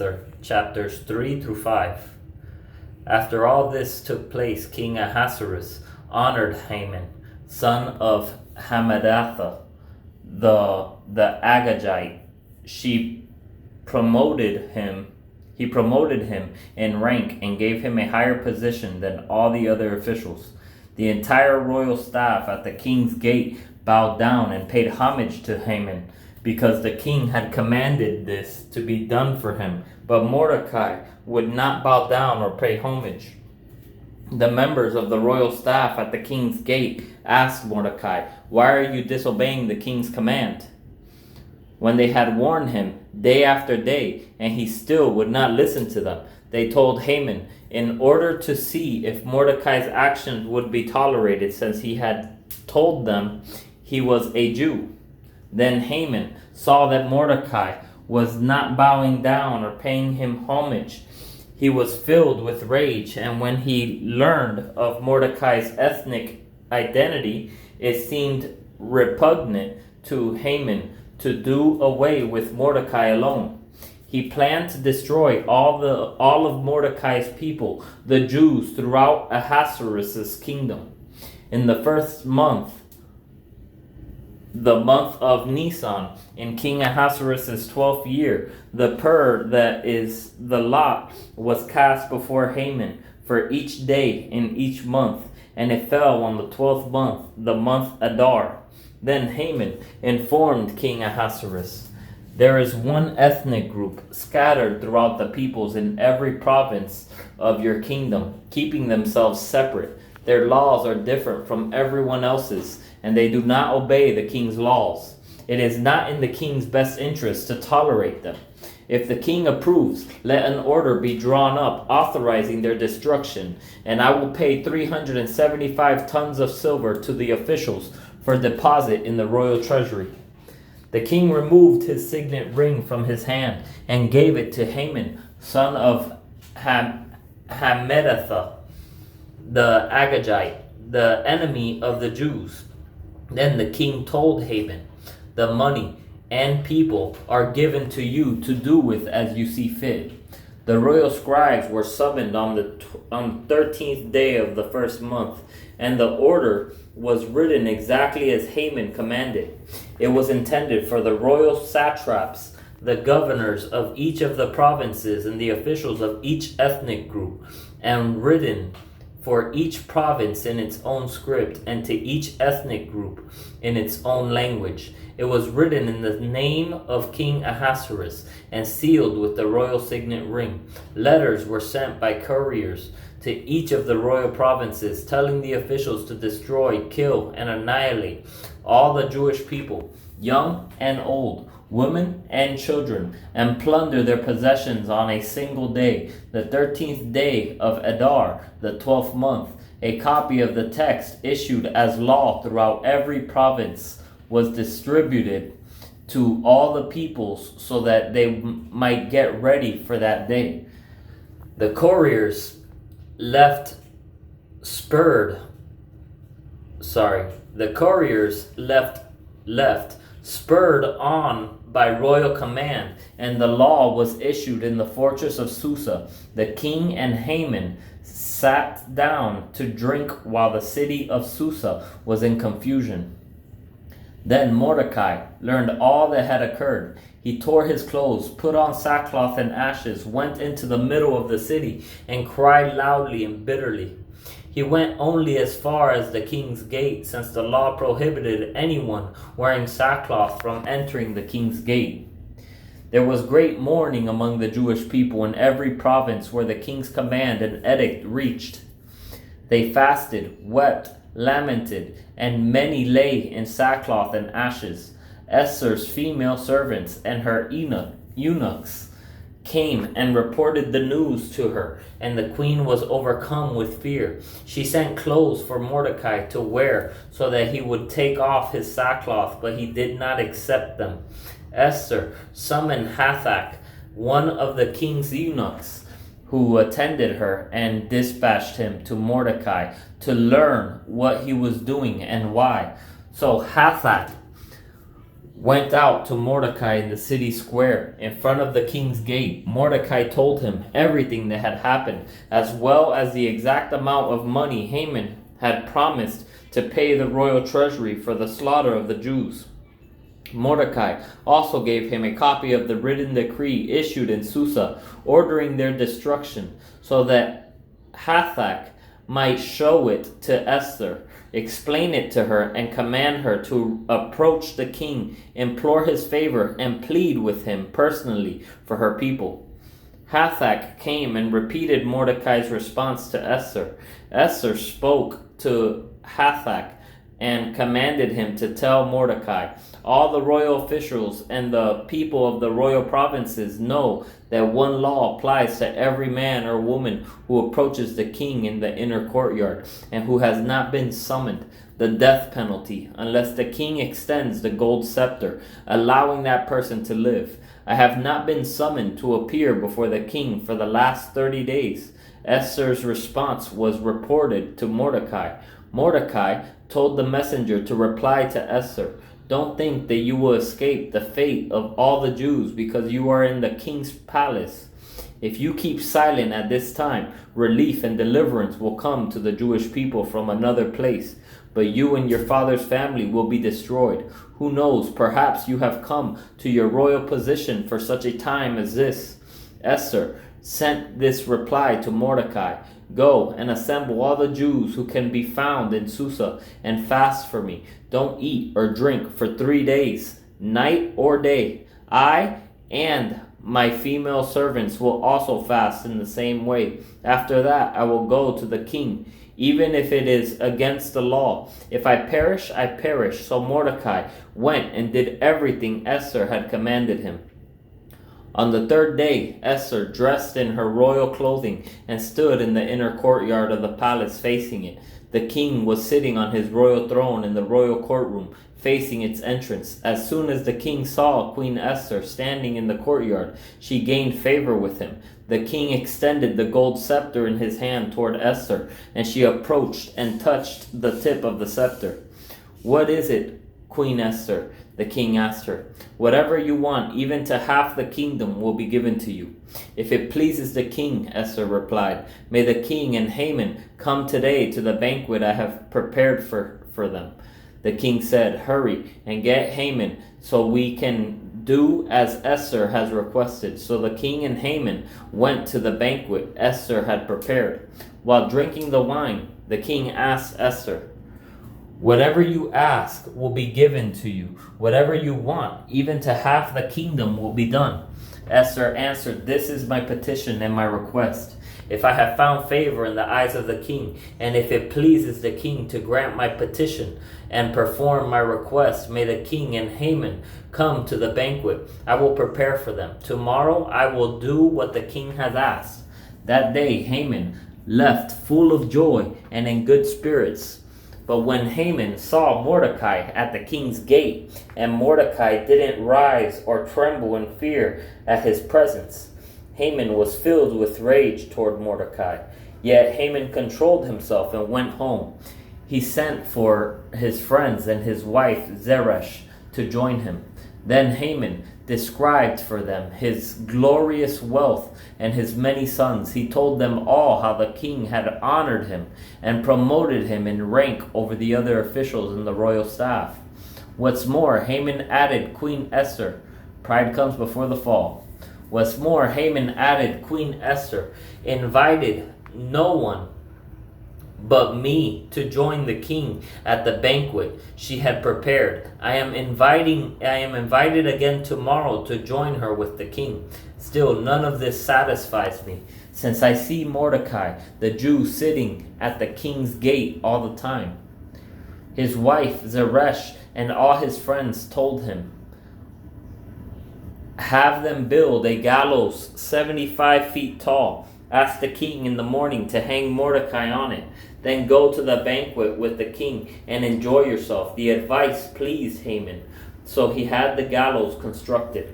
Esther, chapters 3 through 5. After all this took place, King Ahasuerus honored Haman, son of Hammedatha, the Agagite. He promoted him in rank and gave him a higher position than all the other officials. The entire royal staff at the king's gate bowed down and paid homage to Haman, because the king had commanded this to be done for him. But Mordecai would not bow down or pay homage. The members of the royal staff at the king's gate asked Mordecai, "Why are you disobeying the king's command?" When they had warned him day after day, and he still would not listen to them, they told Haman, in order to see if Mordecai's actions would be tolerated, since he had told them he was a Jew. Then Haman saw that Mordecai was not bowing down or paying him homage. He was filled with rage, and when he learned of Mordecai's ethnic identity, it seemed repugnant to Haman to do away with Mordecai alone. He planned to destroy all of Mordecai's people, the Jews, throughout Ahasuerus' kingdom. In the first month, the month of Nisan, in King Ahasuerus' 12th year, the pur, that is, the lot, was cast before Haman for each day in each month, and it fell on the 12th month, the month Adar. Then Haman informed King Ahasuerus, "There is one ethnic group scattered throughout the peoples in every province of your kingdom, keeping themselves separate. Their laws are different from everyone else's, and they do not obey the king's laws. It is not in the king's best interest to tolerate them. If the king approves, let an order be drawn up authorizing their destruction, and I will pay 375 tons of silver to the officials for deposit in the royal treasury." The king removed his signet ring from his hand and gave it to Haman, son of Hammedatha, the Agagite, the enemy of the Jews. Then the king told Haman, "The money and people are given to you to do with as you see fit." The royal scribes were summoned on the 13th day of the first month, and the order was written exactly as Haman commanded. It was intended for the royal satraps, the governors of each of the provinces, and the officials of each ethnic group, and written for each province in its own script, and to each ethnic group in its own language. It was written in the name of King Ahasuerus and sealed with the royal signet ring. Letters were sent by couriers to each of the royal provinces, telling the officials to destroy, kill, and annihilate all the Jewish people, young and old, women and children, and plunder their possessions on a single day, the 13th day of Adar, the 12th month. A copy of the text, issued as law throughout every province, was distributed to all the peoples so that they might get ready for that day. The couriers left spurred on by royal command, and the law was issued in the fortress of Susa. The king and Haman sat down to drink while the city of Susa was in confusion. Then Mordecai learned all that had occurred. He tore his clothes, put on sackcloth and ashes, went into the middle of the city, and cried loudly and bitterly. He went only as far as the king's gate, since the law prohibited anyone wearing sackcloth from entering the king's gate. There was great mourning among the Jewish people in every province where the king's command and edict reached. They fasted, wept, lamented, and many lay in sackcloth and ashes. Esther's female servants and her eunuchs came and reported the news to her, and the queen was overcome with fear. She sent clothes for Mordecai to wear so that he would take off his sackcloth, but he did not accept them. Esther summoned Hathach, one of the king's eunuchs, who attended her, and dispatched him to Mordecai to learn what he was doing and why. So Hathach went out to Mordecai in the city square, in front of the king's gate. Mordecai told him everything that had happened, as well as the exact amount of money Haman had promised to pay the royal treasury for the slaughter of the Jews. Mordecai also gave him a copy of the written decree issued in Susa, ordering their destruction, so that Hathach might show it to Esther, explain it to her, and command her to approach the king, implore his favor, and plead with him personally for her people. Hathach came and repeated Mordecai's response to Esther. Esther spoke to Hathach and commanded him to tell Mordecai, "All the royal officials and the people of the royal provinces know that one law applies to every man or woman who approaches the king in the inner courtyard and who has not been summoned, the death penalty, unless the king extends the gold scepter, allowing that person to live. I have not been summoned to appear before the king for the last 30 days. Esther's response was reported to Mordecai. Mordecai told the messenger to reply to Esther, "Don't think that you will escape the fate of all the Jews because you are in the king's palace. If you keep silent at this time, relief and deliverance will come to the Jewish people from another place, but you and your father's family will be destroyed. Who knows, perhaps you have come to your royal position for such a time as this." Esther sent this reply to Mordecai, "Go and assemble all the Jews who can be found in Susa and fast for me. Don't eat or drink for 3 days, night or day. I and my female servants will also fast in the same way. After that, I will go to the king, even if it is against the law. If I perish, I perish." So Mordecai went and did everything Esther had commanded him. On the 3rd day, Esther, dressed in her royal clothing, and stood in the inner courtyard of the palace facing it. The king was sitting on his royal throne in the royal courtroom, facing its entrance. As soon as the king saw Queen Esther standing in the courtyard, she gained favor with him. The king extended the gold scepter in his hand toward Esther, and she approached and touched the tip of the scepter. "What is it, Queen Esther?" the king asked her. "Whatever you want, even to half the kingdom, will be given to you." "If it pleases the king," Esther replied, "may the king and Haman come today to the banquet I have prepared for them." The king said, "Hurry and get Haman so we can do as Esther has requested." So the king and Haman went to the banquet Esther had prepared. While drinking the wine, the king asked Esther, "Whatever you ask will be given to you. Whatever you want, even to half the kingdom, will be done." Esther answered, "This is my petition and my request. If I have found favor in the eyes of the king, and if it pleases the king to grant my petition and perform my request, may the king and Haman come to the banquet. I will prepare for them. Tomorrow I will do what the king has asked." That day Haman left full of joy and in good spirits. But when Haman saw Mordecai at the king's gate, and Mordecai didn't rise or tremble in fear at his presence, Haman was filled with rage toward Mordecai. Yet Haman controlled himself and went home. He sent for his friends and his wife Zeresh to join him. Then Haman described for them his glorious wealth and his many sons. He told them all how the king had honored him and promoted him in rank over the other officials in the royal staff. What's more, Haman added Queen Esther. Pride comes before the fall. What's more, Haman added Queen Esther invited no one but me to join the king at the banquet she had prepared. I am invited again tomorrow to join her with the king. Still, none of this satisfies me, since I see Mordecai, the Jew, sitting at the king's gate all the time. His wife Zeresh and all his friends told him, "Have them build a gallows 75 feet tall. Ask the king in the morning to hang Mordecai on it. Then go to the banquet with the king and enjoy yourself." The advice pleased Haman, so he had the gallows constructed.